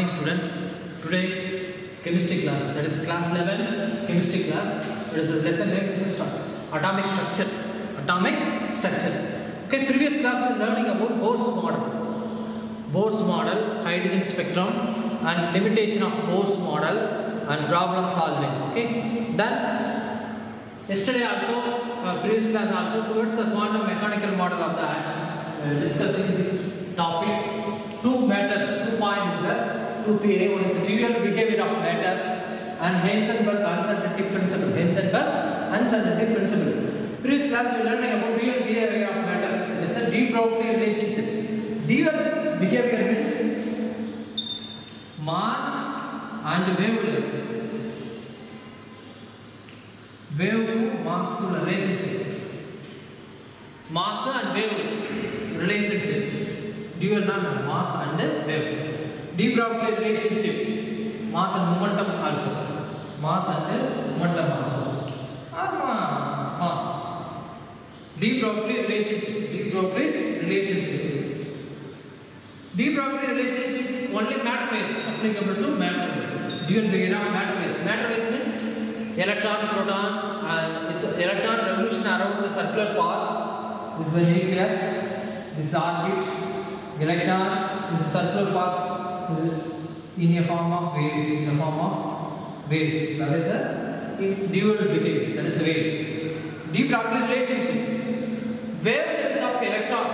morning student. Today chemistry class, that is class 11 chemistry class. It is a lesson name is atomic structure. Atomic structure. Okay, previous class we were learning about Bohr's model. Bohr's model, hydrogen spectrum and limitation of Bohr's model and problem solving. Okay, then yesterday also previous class also towards the quantum mechanical model of the atoms, discussing this topic. Two points is there, two theory. One is the trivial behavior of matter and Heisenberg uncertainty principle. Uncertainty principle. Previous class we were learning about trivial behavior of matter. It is a de Broglie relationship. Trivial behavior means mass and wavelength. Wave to mass to relationship. Mass and wave relationship. Dual mass and wave. De Broglie relationship. Mass and momentum also. Mass and momentum also. Mass. De Broglie relationship. De Broglie relationship. De Broglie relationship only matter waves applicable to matter wave. Dual behavior of matter waves. Matter waves means electron, protons, and this electron revolution around the circular path. This is the nucleus. This is orbit. Electron is a circular path in a form of waves. That is a dual behavior. That is a wave. De Broglie relationship. Wavelength of electron.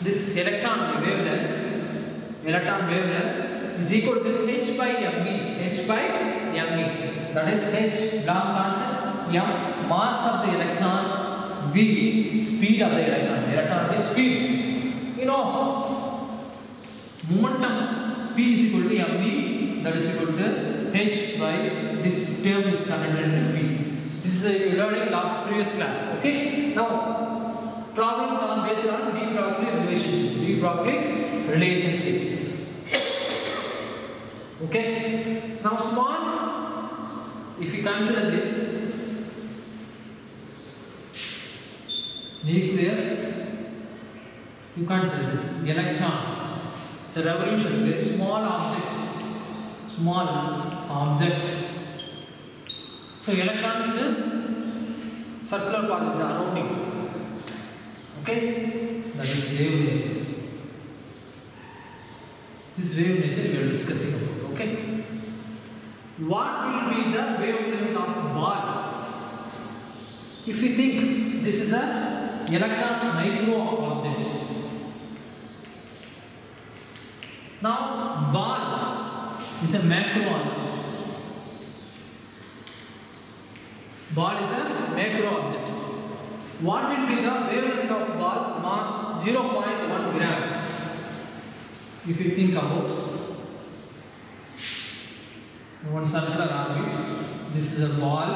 This electron wavelength is equal to h by me. H by me. That is h. Long constant. M. Mass of the electron. V. Speed of the electron. Electron is speed. You know, momentum P is equal to mv, that is equal to h by this term is converted into P. This is a learning last previous class. Okay. Now problems are based on de Broglie relationship. De Broglie relationship. Okay. Now smalls, if you consider this nucleus. You can't say this. Electron. It's a revolution. Very small object. So electron is a circular path, is a surrounding. Okay? That is wave nature. This wave nature we are discussing about. Okay? What will be the wavelength of ball? If you think this is a electron micro object. Now, ball is a macro object. Ball is a macro object. What will be the wavelength of ball? Mass 0.1 gram. If you think about one circular orbit, this is a ball.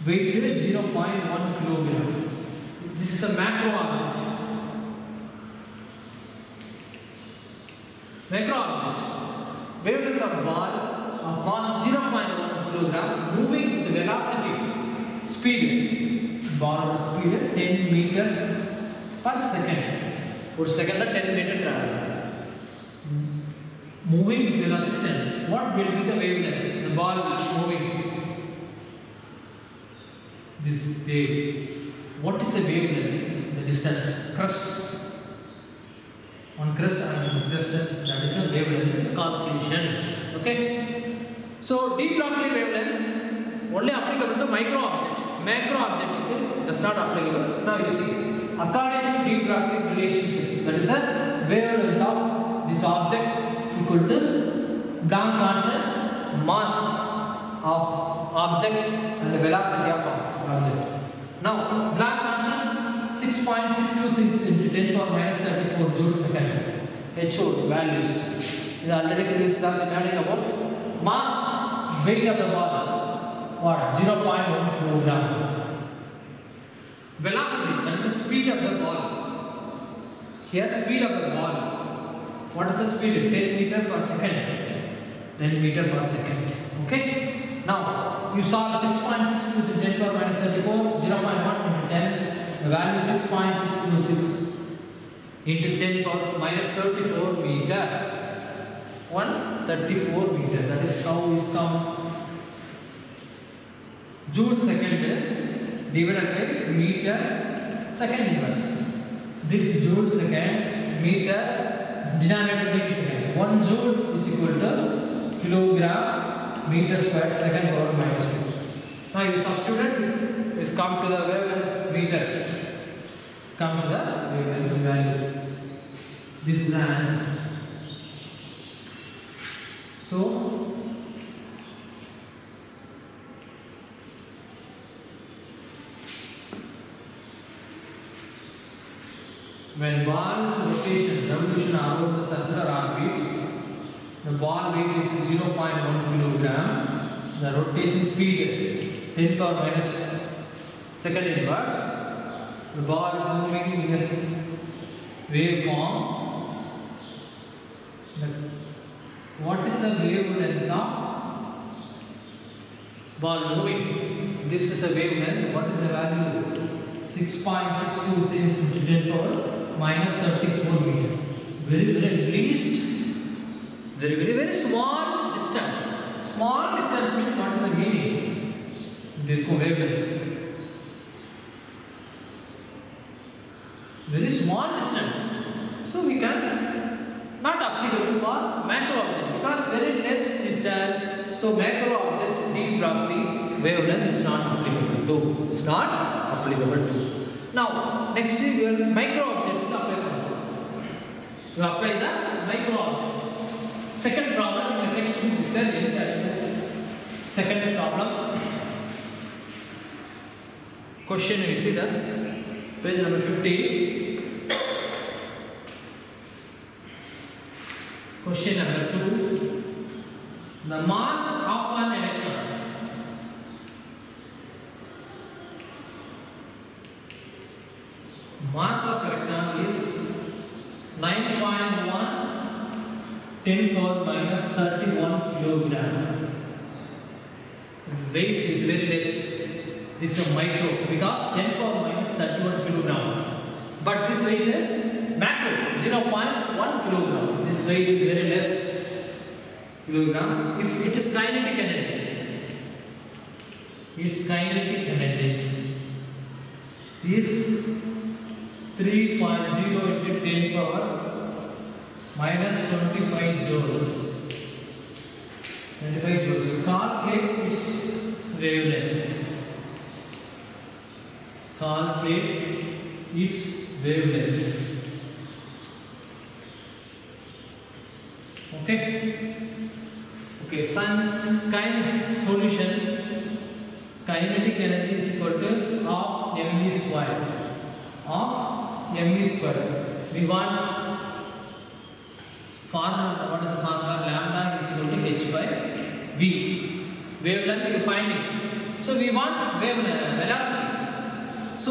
Weight is 0.1 kilogram. This is a macro object. Macro object. Wavelength of ball of mass 0.1 kilogram moving with velocity, speed. Ball speed 10 meter per second. Per second 10 meter travel. Moving with velocity 10. What will be the wavelength? The ball is moving. This wave. What is the wavelength? The distance. Crust. On crust and crust, that is the wavelength calculation. Okay. So de Broglie wavelength only applicable to micro object. Macro object, okay, does not applicable. Now you see, according to de Broglie relationship, that is the wavelength of this object equal to Planck constant, mass of object and the velocity of object. Now Planck constant 6.626 into 10 power minus 34 joule second. HO values. Is already previous class learning about mass, weight of the ball. What? 0.1 kilogram. Velocity, that is the speed of the ball. Here, speed of the ball. What is the speed? 10 meter per second. 10 meter per second. Okay. Now you saw the 6.626 into 10 power minus 34, 0.1 into 10. The value is 6.626 into 10 power minus 34 meter. 34 meters. That is how is come joule second divided by meter second inverse. This joule second meter denominator meter second. 1 joule is equal to kilogram meter square second power minus 2. Now you substitute this is come to the wavelength meter. It's come to the wavelength value. This is the answer. So when ball's rotation revolution around the circular orbit, the ball weight is 0.1 kilogram. The rotation speed 10 power minus second inverse. The ball is moving in this waveform. What is the wavelength of ball moving? This is the wavelength. What is the value? 6.62 into 10 power minus 34 meter. Very least, very small distance. Small distance means what is the meaning? Wavelength. Very small distance. So we can not applicable for macro object because very less distance. So macro object deep property wavelength is not applicable to. It's not applicable to. Now next is your micro object applicable. You apply the micro object. Second problem in the next book is there inside. Second problem. Question you see that page number 50. Question number 2. The mass of an electron. Mass of electron is 9.1 10 power minus 31 kilogram. Weight is very less. This is a micro because 10 power minus 31 kilogram. But this weight is macro 0.1 kilogram. This weight is very less kilogram. If it is kinetic energy, is 3.0 into 10 power minus 25 joules. 25 joules. Calculate its wavelength. Calculate its wavelength. Okay, sun's solution kinetic energy is equal to half mv square. Half mv square. We want formula. What is the formula? Lambda is equal to h by v. Wavelength you finding. So we want wavelength velocity. So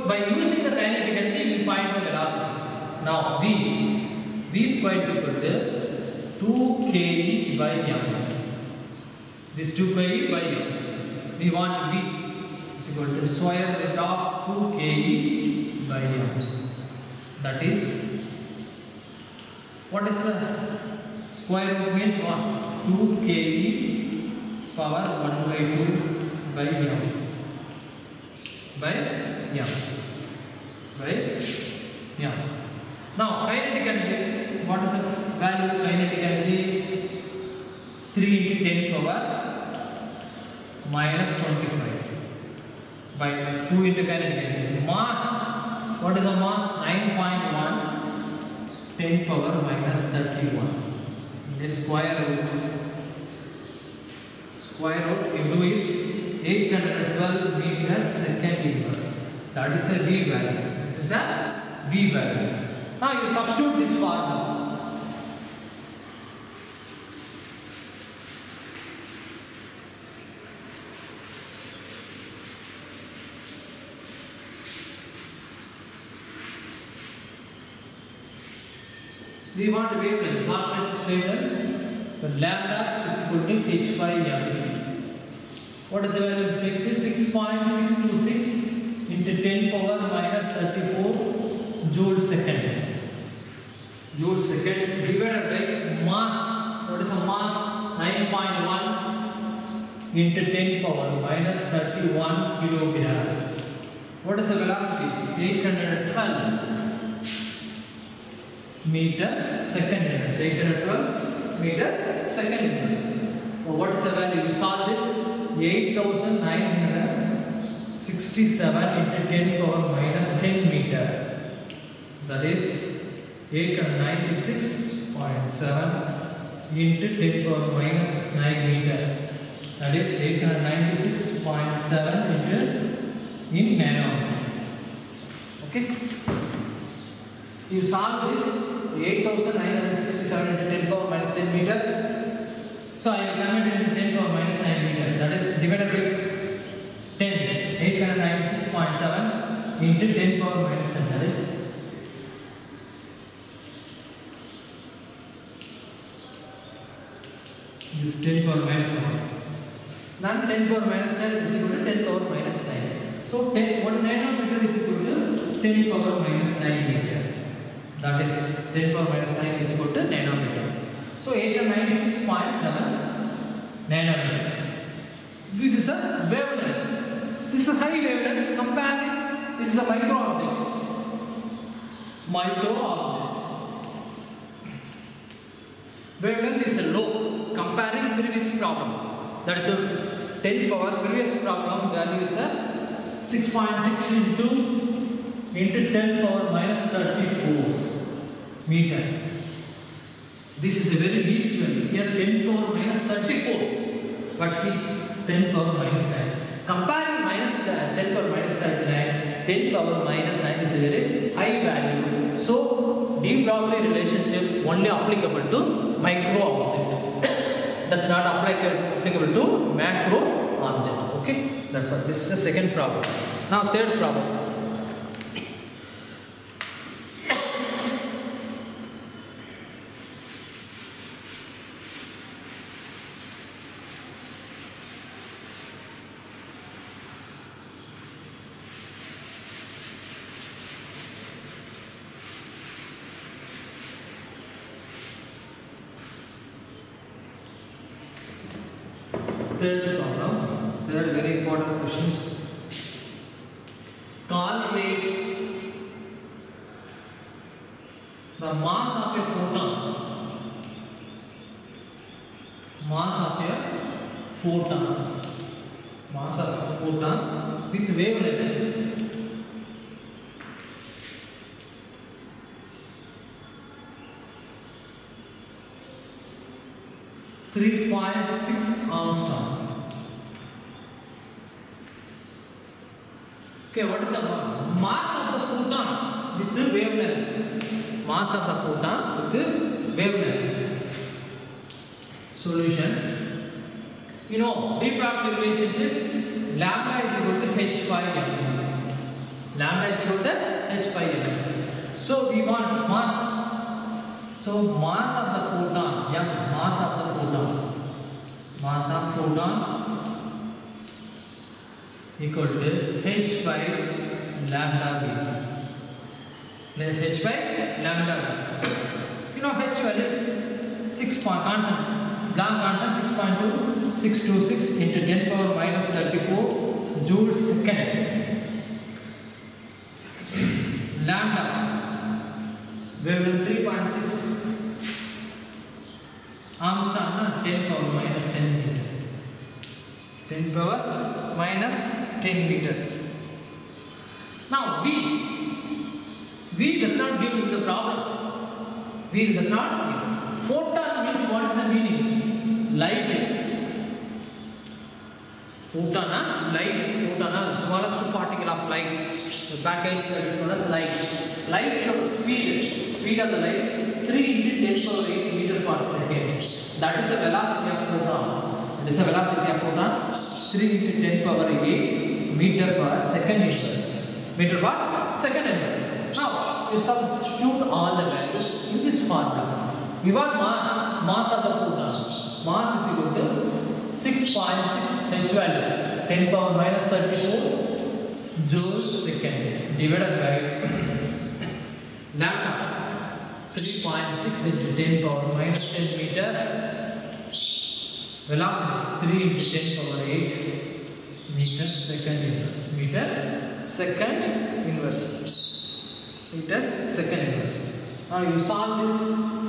by using the kinetic energy we find the velocity. Now v square is equal to 2 ke by m. This 2 ke by m. We want v is equal to square root of 2 ke by m. That is, what is the square root means what? 2 ke power 1 by 2 by m. By m. By m. Now kinetic energy, what is the value of kinetic energy? 3 into 10 power minus 25 by 2 into kinetic energy. Mass, what is the mass? 9.1 10 power minus 31. The square root you do is 812 meters second inverse. That is a v value. This is a v value. Now you substitute this formula. We want the wavelength. Calculate this wavelength. The lambda is equal to h by m. What is the value of x? Is 6.626 into 10 power minus 34 joule second. Joule second divided by mass. What is the mass? 9.1 into 10 power minus 31 kilogram. What is the velocity? 812 meter second inverse. 812 meter second inverse. What is the value? You saw this 8,967 into 10 power minus 10 meter. That is 896.7 into 10 power minus 9 meter. That is 896.7 into in nanometer. Okay. You solve this 8,967 into 10 power minus 10 meter. So I will convert it into 10 power minus 9 meter. That is divided by 10. 896.7 into 10 power minus 10. That is this 10 power minus 1. Then 10 power minus 10 is equal to 10 power minus 9. So 1 nanometer is equal to 10 power minus 9 meter. That is 10 power minus 9 is equal to nanometer. So 896.7 nanometer. This is a wavelength. This is a high wavelength. Comparing, this is a micro object. Micro object. Wavelength is a low. Comparing previous problem. That is a 10 power. Previous problem value is a 6.6 into 10 power minus 34 meter. This is a very least value. Here 10 power minus 34, but here 10 power minus 9. Comparing minus 10 power minus 39, 10 power minus 9 is a very high value. So de Broglie relationship only applicable to micro object. Does not applicable to macro object. Okay, that's all. This is the second problem. Now third problem. Third problem, third very important questions. Calculate the mass of a photon. Mass of a photon. Mass of a photon with wavelength. .6 Armstrong. Okay, what is the mass of the photon with the wavelength? Mass of the photon with the wavelength. Solution. You know, de Broglie relationship. Lambda is equal to h by m. Lambda is equal to h by m. So we want mass. So mass of the photon, mass of the photon, mass of photon equal to h by lambda v. H by lambda v. You know h value 6 point constant, Planck constant 6.2626 into 10 power minus 34 joules second. Lambda wavelength 3.6 Armstrong 10 power minus 10 meter. 10 power minus 10 meter. Now V does not give you the problem. V does not give. Photon means what is the meaning? Light. Photon, light. Photon, smallest particle of light. The package that is known as light. Light speed of the light 3 into 10 power 8 meter per second. That is the velocity of photon. That is the velocity of photon 3 into 10 power 8 meter per second inverse. Meter what? Second inverse. Now you substitute all the values in this formula. We want mass of the photon. Mass is equal to 6.6 h value 10 power minus 34 joules second divided by lambda 3.6 into 10 power minus 10 meter velocity 3 into 10 power 8 meter second inverse. Meter second inverse. Meter second inverse. Now you solve this.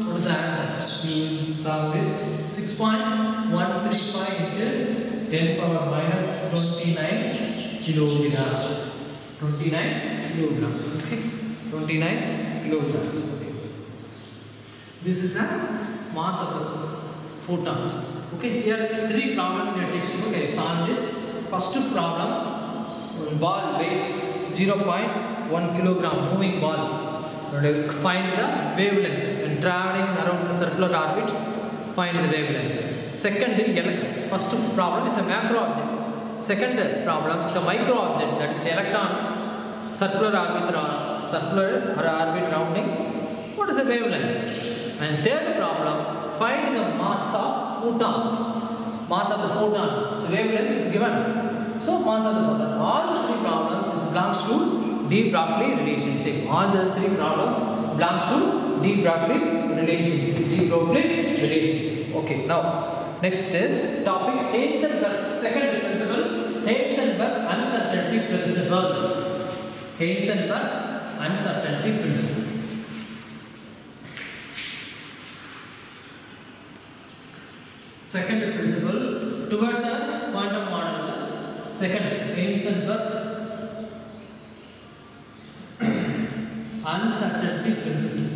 What is the answer? You solve this 6.135 into 10 power minus 29 kilogram. 29 kilogram. Okay. 29 kilograms. Okay. This is the mass of the photons. Okay. Here three problems in your textbook. Okay. Solve this. First problem. Ball weight 0.1 kilogram. Moving ball. Find the wavelength when traveling around the circular orbit. Find the wavelength. Second, first problem is a macro object. Second problem is a micro object, that is electron. Circular orbit rounding. What is the wavelength? And third problem, find the mass of photon. Mass of the photon. So wavelength is given. So mass of the photon. All the three problems belongs to de Broglie relationship. All the three problems belongs to de Broglie relationship. De Broglie relationship. Okay. Now next topic, Heisenberg second principle. Heisenberg uncertainty principle. Heisenberg uncertainty principle. Second principle towards the quantum model. Second, Heisenberg uncertainty principle.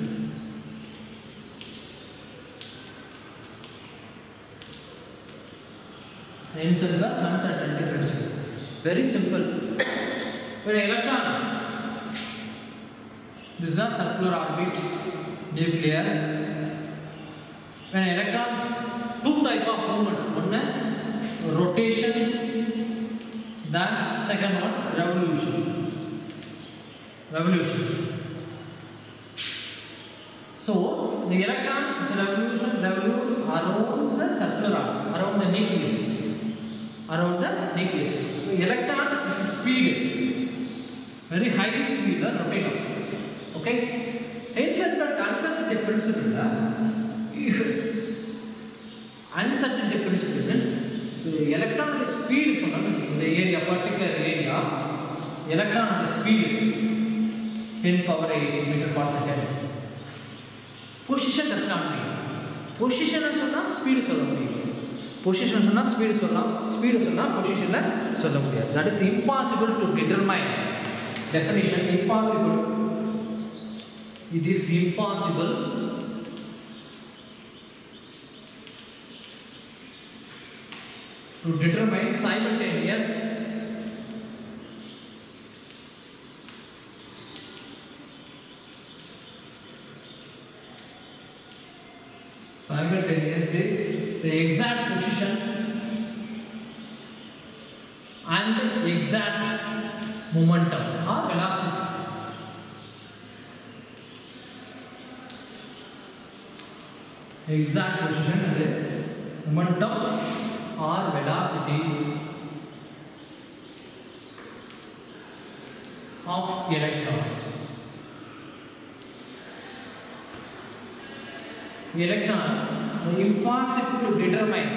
Heisenberg uncertainty principle. Very simple. When an electron, this is a circular orbit nucleus. When an electron, two type of movement. One rotation, then second one revolution. Revolutions. So the electron is a revolution around the circular orbit, around the nucleus. Around the nucleus. So electron is speed, very high speed, the rotator. Okay. Heisenberg uncertainty principle. If uncertainty principle means the electron speed is one in the area, particular area. Electron speed 10 power 8 meter per second. Position does not mean. Position is not speed is not. Position is not speed is not. Speed is not position is not. That is impossible to determine. Definition impossible. It is impossible to determine simultaneous simultaneously the exact position and exact momentum or velocity. Exact position and momentum or velocity of electron. The electron is impossible to determine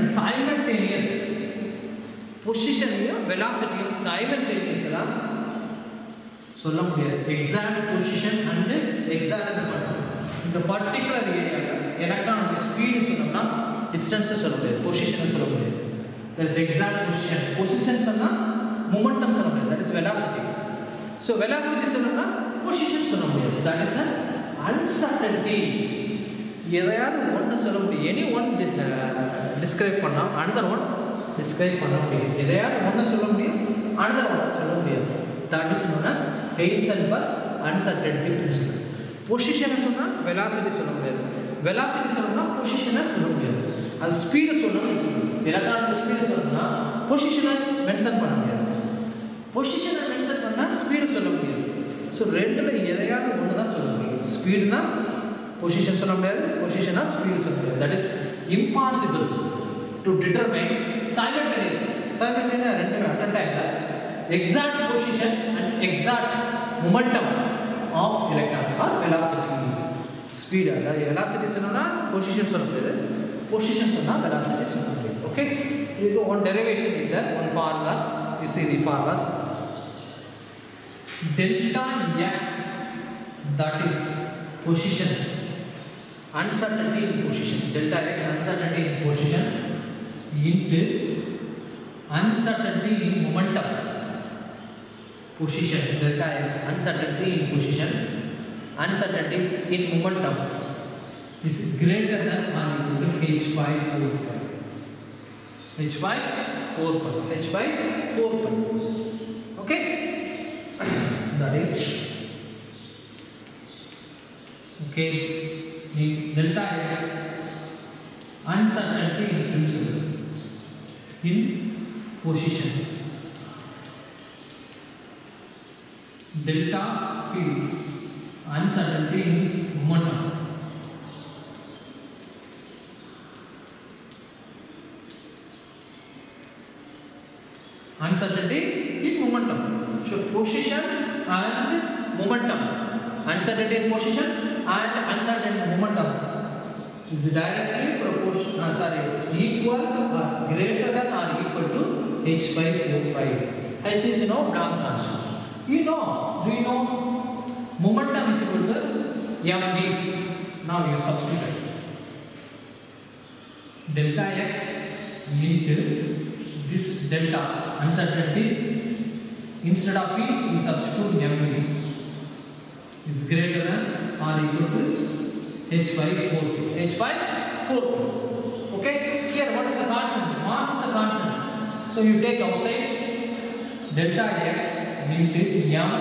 simultaneous position here, velocity simultaneous exact position and exact momentum. In the particular area, electron speed is distance is position is there is exact position. Position is momentum that is velocity. So velocity is position that is an uncertainty. Any one describe another one describe another one. That is known as Heisenberg uncertainty principle. Position is velocity is velocity is position is as speed is electron speed is position mention position mention speed is so ரெண்டுல எதையாவது ஒன்னு தான் சொல்ல முடியும். ஸ்பீட்னா position சொல்ல முடியாது, பொசிஷனா speed சொல்ல முடியாது. That is impossible to determine simultaneously. Simultaneously ரெண்டுமே at a time exact position and exact momentum of electron or velocity. Speed அதாவது velocity சொன்னா பொசிஷன் சொல்ல முடியாது, positions and velocities you complete. Okay, one derivation is there, one formulas. You see the formulas. Delta x, that is position, uncertainty in position. Delta x, uncertainty in position, into uncertainty in momentum. Position, delta x, uncertainty in position, uncertainty in momentum is greater than or equal to h by 4 pi. H by 4 pi. H by 4 pi. Okay? That is okay. The delta x, uncertainty in principle, in position. Delta p, uncertainty in momentum. Uncertainty in momentum. So position and momentum. Uncertainty in position and uncertainty in momentum is directly proportional. Equal or greater than or equal to h by 4 pi. H is Planck constant. We know momentum is equal to mv. Now you substitute delta x into this delta uncertainty. Instead of p, we substitute mv is greater than or equal to h by 4. H by 4. Okay. Here, what is the constant? Mass is a constant. So you take outside delta x into m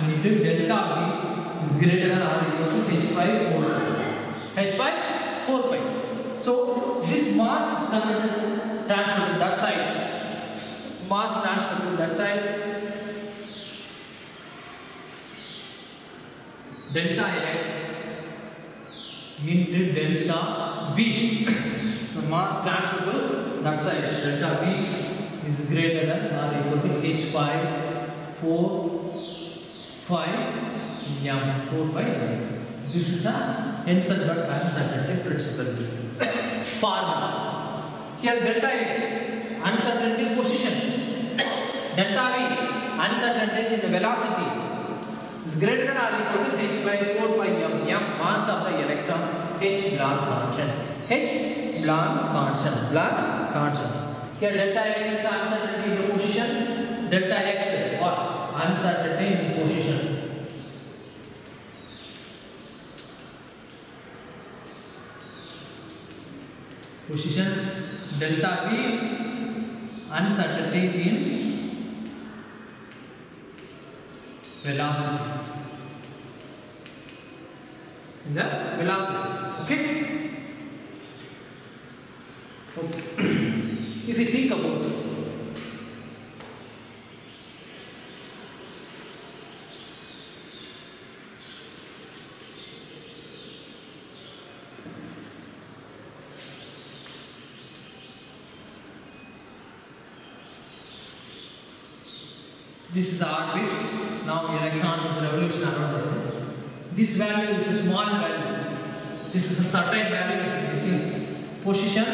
into delta v is greater than or equal to h by 4 pi. H by 4 pi. So this mass is transferred to that side. Mass transferred to that side. Delta x into delta v. The mass transferred to that side. Delta v is greater than or equal to h by 4 5 m 4 by m. This is the Henselberg uncertainty principle. Formula. Here delta x, uncertainty position. Delta v, uncertainty in the velocity is greater than or equal to h by 4 pi m. M, mass of the electron, h Planck constant. H Planck constant. Planck constant. Here delta x is uncertainty in the position. Delta x, what? Uncertainty in position. Position. Delta v, uncertainty in velocity. In the velocity. Okay? Okay. If you think about this is the orbit. Now the electron is revolution around it. This value is a small value. This is a certain value which is different. Position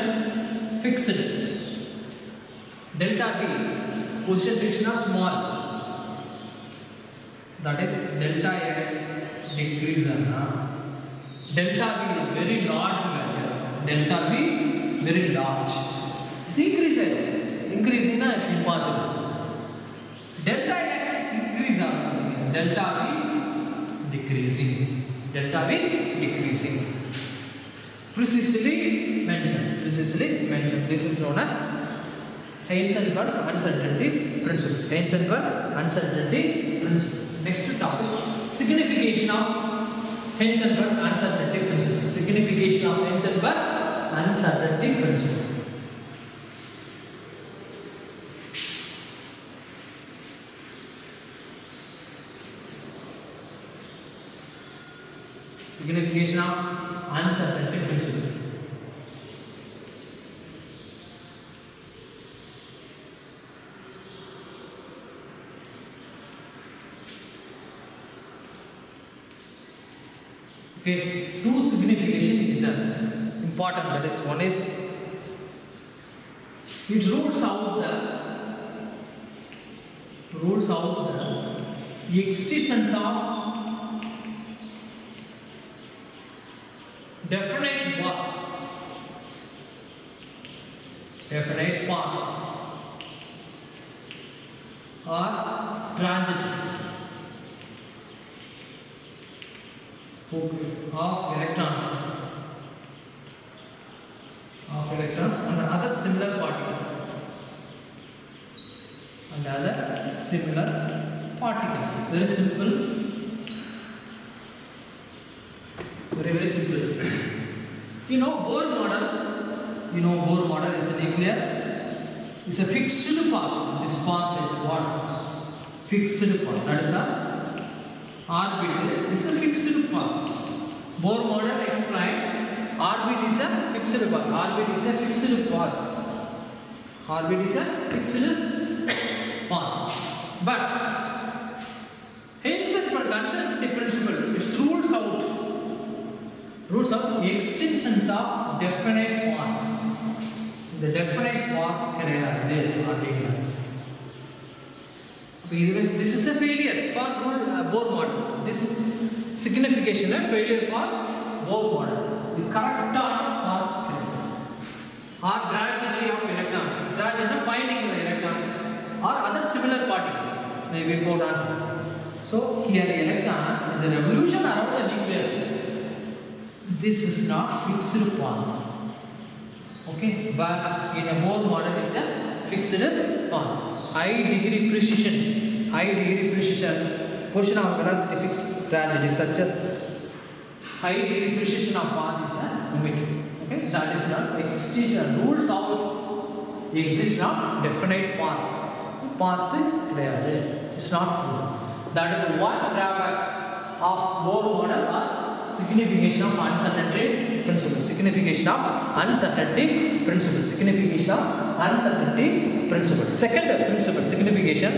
fixed. Delta v, position fixed is small. That is delta x decrease. Delta v is very large value. Delta v very large. It's increasing is impossible. Delta x increase, delta v decreasing. Delta v decreasing. Precisely mentioned. This is known as Heisenberg uncertainty principle. Heisenberg uncertainty principle. Next topic: signification of Heisenberg uncertainty principle. Signification of Heisenberg uncertainty principle. Signification of uncertainty principle. Okay, two signification is there. In important. That is, one is it rules out the existence of definite path or transit of electrons and other similar particles. Very simple. Very simple. Bohr model is a nucleus. It's a fixed path. This path is what? Fixed path. That is a orbit. It's a fixed path. Bohr model explained orbit is a fixed path. Orbit is a fixed path. But Heisenberg concept principle, it rules out the existence of definite path. The definite path this is a failure for Bohr model. This signification a failure for Bohr model. The correct path or trajectory of electron, trajectory finding the electron or other similar particles, maybe photons. So here the electron is a revolution around the nucleus. This is not fixed path. Okay, but in a Bohr model is a fixed path. High degree precision, position of velocity fixed trajectory such a high degree precision of path is omitted. Okay, that is not existence. Rules out the existence of definite path. It's not true. That is one drawback of Bohr model or signification of uncertainty principle. Signification of uncertainty principle. Second principle, signification.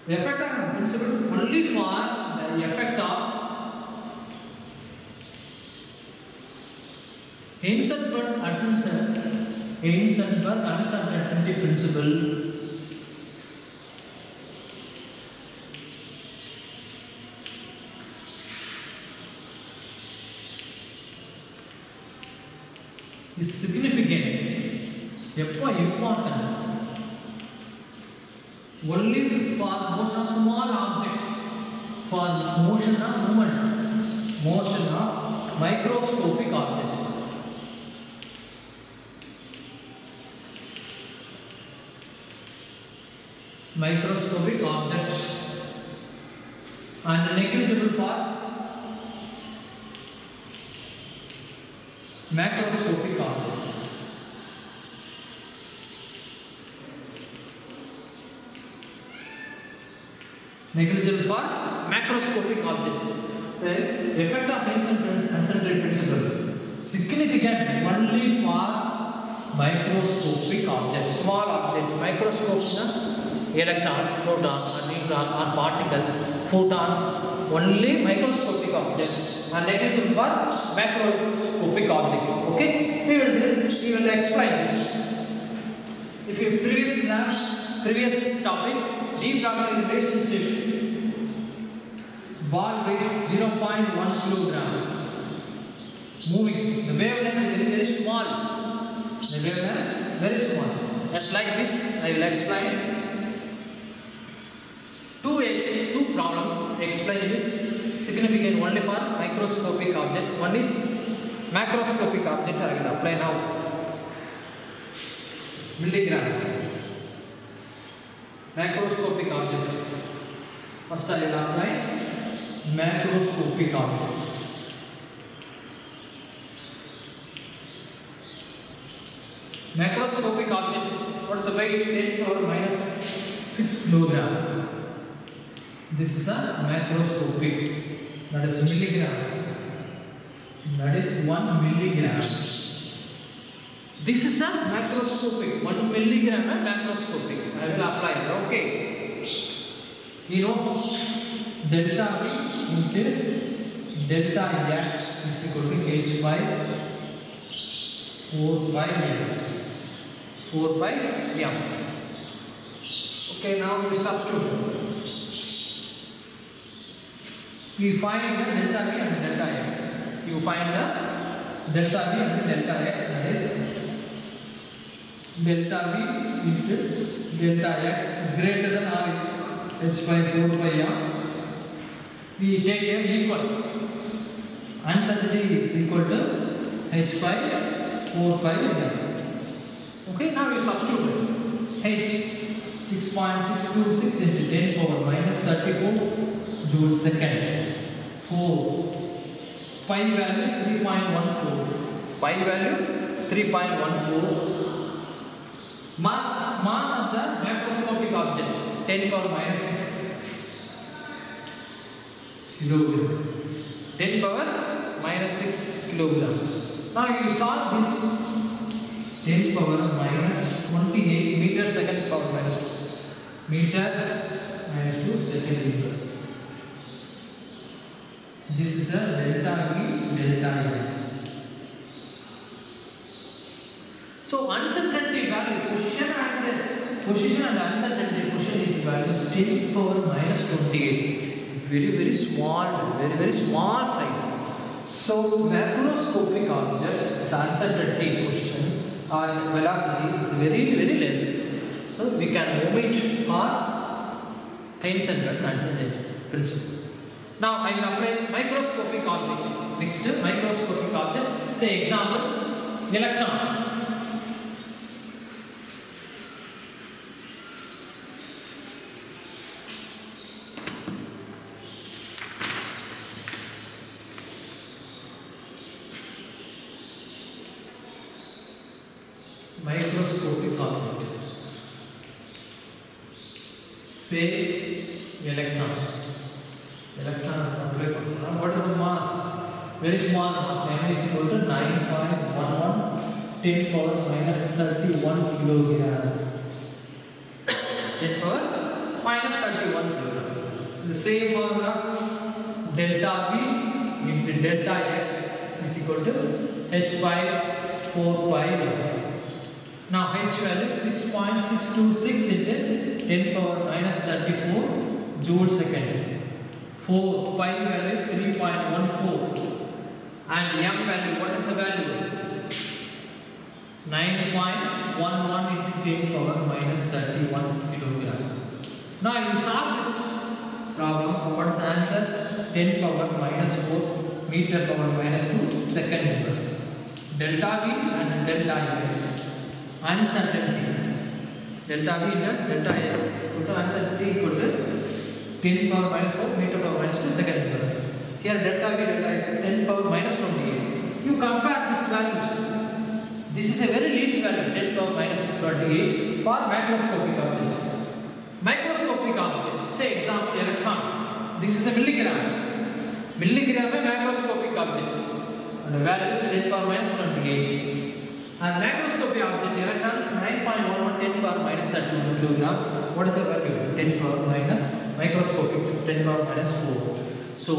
The effect of principle only for the effect of Heisenberg uncertainty principle. Is significant, important only for motion of small object, for motion of movement, motion of microscopic object. Microscopic objects and negligible for macroscopic object. Negligible for macroscopic object. The effect of Heisenberg principle significant only for microscopic object, small object. Microscope electron, proton, neutron or particles, photons, only microscopic objects and negligible for macroscopic object. Okay, we will explain this. If you previous topic, deep Broglie relationship, ball weight 0.1 kilogram, moving, the wavelength is very small. The wavelength very small. Just like this, I will explain. Two problem explain this. Significant only for microscopic object. One is macroscopic object. I will apply now. Milligrams. Macroscopic object. First I will apply macroscopic object. Macroscopic object. What is the weight? 10 power minus 6 kilogram. This is a macroscopic. That is milligrams. That is 1 milligram. This is a macroscopic. 1 milligram and macroscopic. I will apply it. Okay. You know delta V into delta x is equal to h by 4 by m. 4 by m. Okay, now we substitute. We find the delta v and delta x. You find the delta v and delta x, that is delta v into delta x greater than or h by 4 by m. We take a equal. Uncertainty is equal to h by 4 by m. Okay, now you substitute h 6.626 into 10 power minus 34 joules second. 4 pi value 3.14. Pi value 3.14. Mass of the macroscopic object 10 power minus 6 kilogram. 10 power minus 6 kilogram. Now you solve this 10 power minus 28 meter second power minus 2. Meter minus 2 second meters. This is a delta v delta x. So uncertainty value, position and uncertainty position is value 10 power minus 28. Very small size. So macroscopic object, its uncertainty position or velocity is very less. So we can omit our Heisenberg uncertainty principle. Now I will apply microscopic object. Next, microscopic object. Say example, electron. Microscopic object. Say electron. What is the mass? Very small mass. M is equal to 9.11 10 power minus 31 kilogram. 10 power minus 31 kilogram. The same formula, delta V into delta x is equal to h by 4 pi m. Now h value 6.626 into 10 power minus 34 joule second. 4 pi value 3.14 and m value, what is the value? 9.11 into 10 power minus 31 kilogram. Now you solve this problem. What is the answer? 10 power minus 4 meter power minus 2 second inverse. Delta V and delta x. Uncertainty. Delta V and delta s is equal to uncertainty equal to 10 power minus 4 meter power minus 2 second inverse. Here delta V delta x is 10 power minus 28. You compare these values. This is a very least value, 10 power minus 28 for macroscopic object. Microscopic object, say example electron. This is a milligram. Milligram is macroscopic object. And the value is 10 power minus 28. And macroscopic object electron 9.11 10 power minus 31 kilogram. What is the value? 10 power minus microscopic 10 power minus 4. So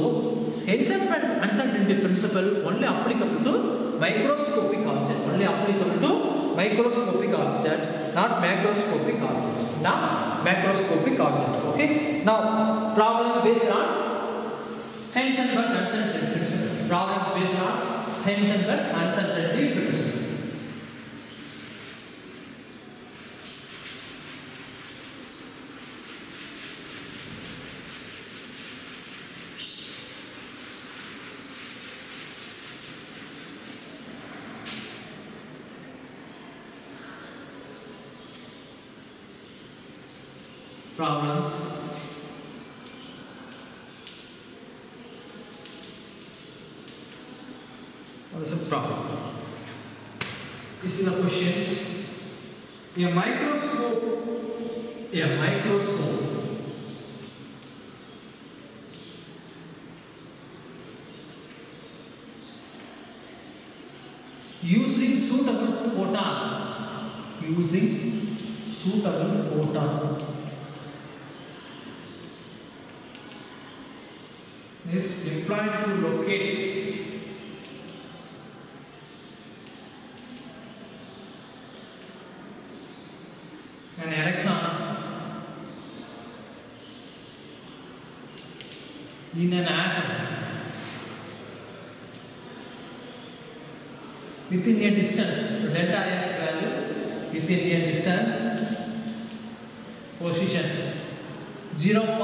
Heisenberg uncertainty principle only applicable to microscopic object. Only applicable to microscopic object, not macroscopic object. Not macroscopic object. Okay. Now problem based on Heisenberg uncertainty principle. Problem based on Heisenberg uncertainty principle. Problems. What is a problem? This is the questions. A microscope using suitable photon is employed to locate an electron in an atom within a distance, delta x value within a distance, position 0.1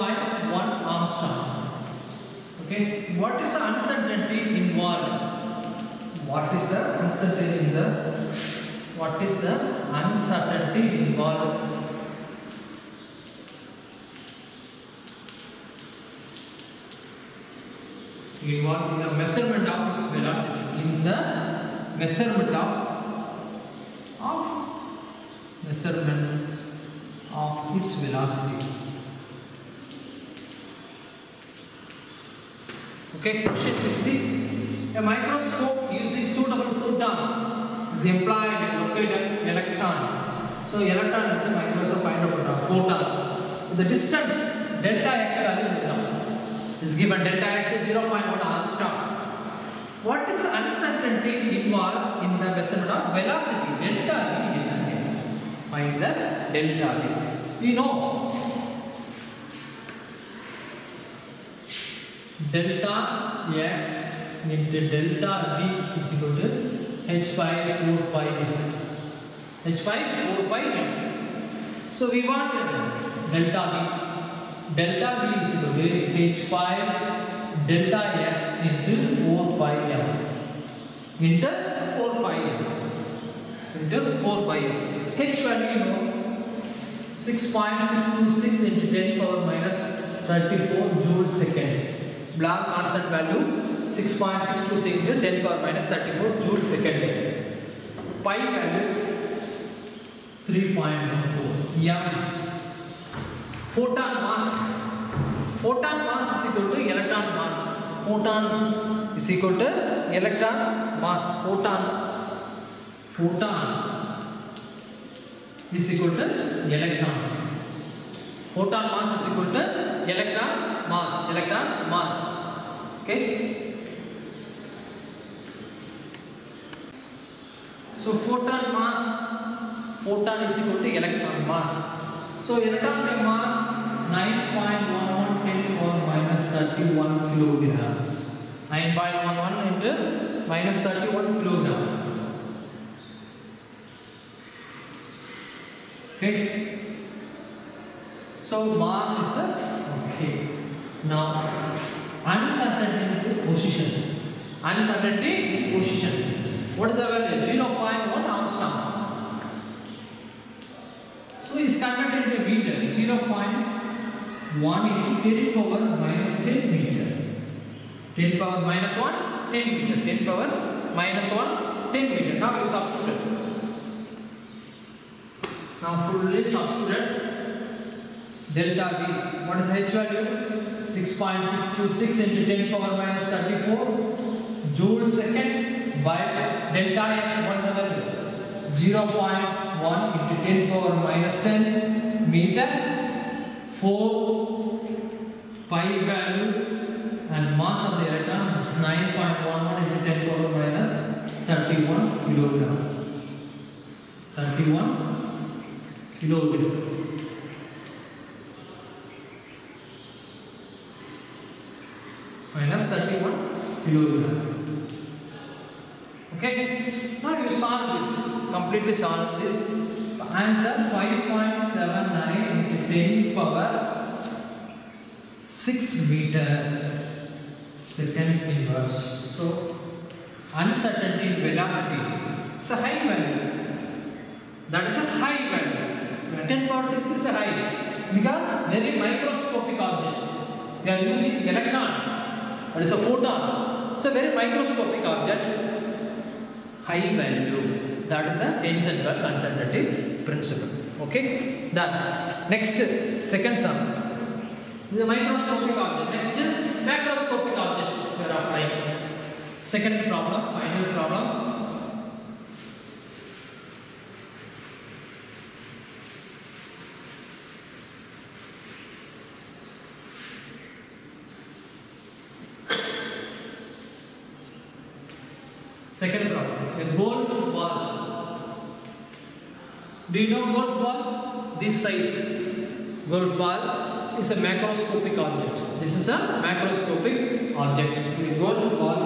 Armstrong. Okay, what is the uncertainty involved? What is the uncertainty involved? Involved in the measurement of its velocity. In the measurement of its velocity. Okay, question 6. A microscope using suitable photon is employed to locate an electron. So, electron is a microscope find out photon. The distance delta x value is given. Delta x is 0.1 Armstrong. What is the uncertainty involved in the measurement of velocity? Delta v. Find the delta v. We know delta x into delta v is equal to h by 4 pi n. H by 4 pi n. So we want delta v. Delta v is equal to h by delta x into 4 pi m into 4 pi m into 4 pi m. H value you know 6.626 into 10 power minus 34 joules second. Planck constant value 6.626 into 10 power minus 34 joules second. Pi value 3.14. M. Photon mass. Photon mass is equal to electron mass. Photon is equal to electron mass. Photon is equal to electron mass. Photon mass is equal to electron mass. Electron mass. Okay. So photon mass. Photon is equal to electron mass. So electron mass 9.11 10 power minus 31 kilogram. 9.11 into minus 31 kilogram. Okay. So mass is okay. Now uncertainty position. Uncertainty position. What is the value? 0.1 Armstrong. So is converted into meter. 0.1 into 10 power minus 10 meter. 10 power minus 1, 10 meter. 10 power minus 1, 10 meter. Now you substitute. Now fully substituted. Delta V. What is H value? 6.626 into 10 power minus 34 joule second by delta x. What is the value? 0.1 into 10 power minus 10 meter. 4 pi value and mass of the electron 9.11 into 10 power minus 31 kilogram. 31 kilogram. Minus 31 kilogram. Okay. Now you solve this. Completely solve this. Answer 5.79 into 10 power 6 meter second inverse. So uncertainty velocity is a high value. That is a high value. 10 power 6 is a high because very microscopic object. We are using electron. That is a photon. It's a very microscopic object. High value. That is the Heisenberg uncertainty principle. Okay. Done. Next, second sum. This is a microscopic object. Next, macroscopic object. We are applying. Second problem. Final problem. Second problem, a golf ball. Do you know golf ball? This size. Golf ball is a macroscopic object. This is a macroscopic object. A golf ball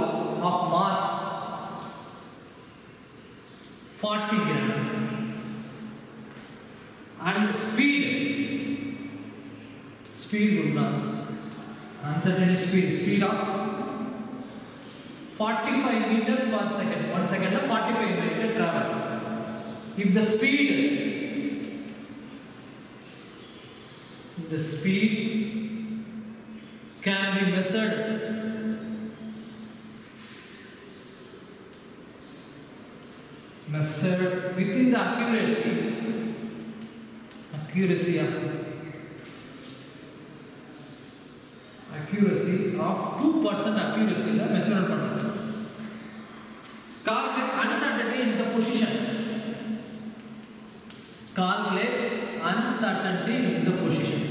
of mass 40 gram and speed runs. Uncertain speed of 45 meter per second. 1 second 45 meter travel. If the speed can be measured within the accuracy of 2% accuracy la measurement pannu. Calculate uncertainty in the position. Calculate uncertainty in the position.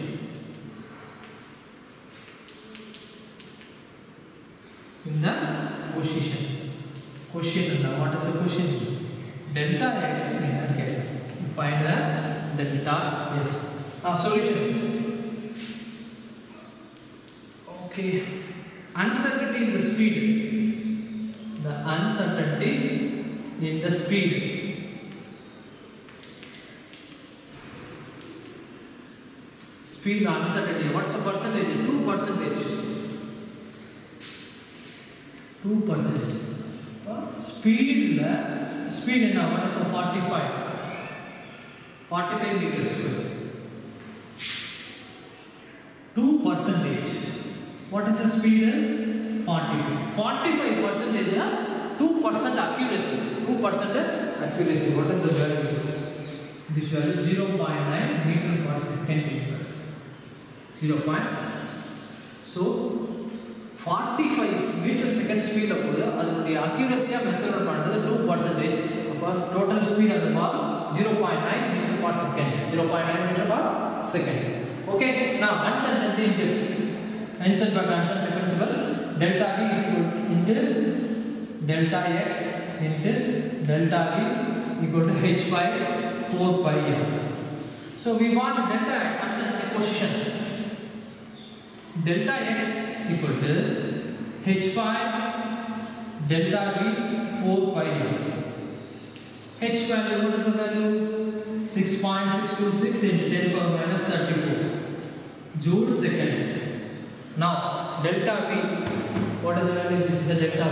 In the position. Question. What is the question? Delta x in that case. Find the delta x. Solution. Okay. Uncertainty in the speed. The uncertainty in the speed. Speed uncertainty. What's the percentage? 2%. 2%. Speed now, what is the 45 meters square. 2%. What is the speed? 45%. 2% accuracy. 2% accuracy. What is the value? This value is 0.9 meter per second. 0. So 45 meter second speed the accuracy measure 2%. Total speed of the ball 0.9 meter per second. 0.9 meter per second. Okay, now uncertainty into uncertainty principle. Delta V is equal into delta x into delta V equal to h by 4 pi m. So we want delta x uncertainty position. Delta x is equal to h by delta V 4 pi m. H value, what is the value? 6.626 into 10 power minus 34 joule second. Now delta V, what is the value? This is the delta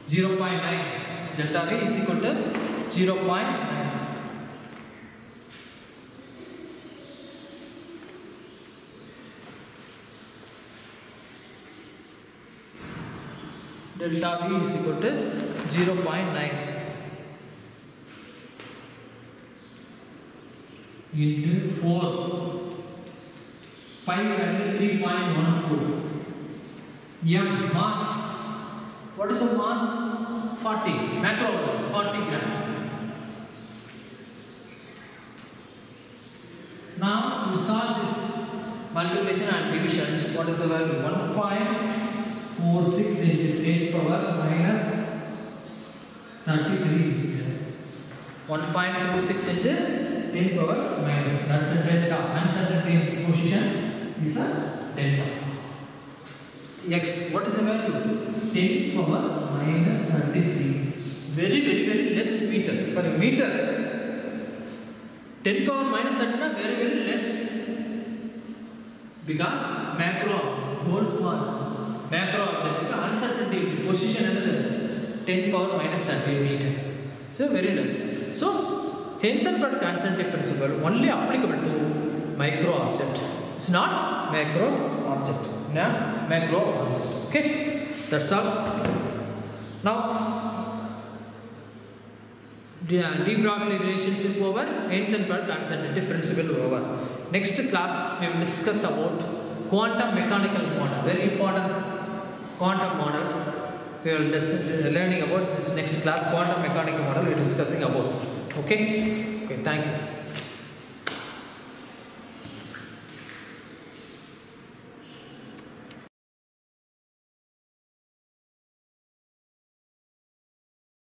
V. 0.9. Delta V is equal to 0.9. Delta V is equal to 0.9 into 4 pi value 3.14. M mass. What is the mass? 40. Macro 40 grams. Now you solve this multiplication and divisions. What is the value? 1.46 into 8 power minus 33. 1.46 into 10 power minus. That's a delta. Uncertainty position is a delta. X. What is the value? 10 power minus 33. Very less meter. Per meter, 10 power minus 39 very less. Because macro whole one macro object uncertainty position another 10 power minus 30 meter. So very less. So Heisenberg uncertainty principle only applicable to micro object. It's not macro object. No, macro object. Okay, that's all. Now, de Broglie relationship over, Heisenberg uncertainty principle over. Next class we will discuss about quantum mechanical model. Very important quantum models. We will learning about this next class. Quantum mechanical model we are discussing about. Okay. Okay. Thank you.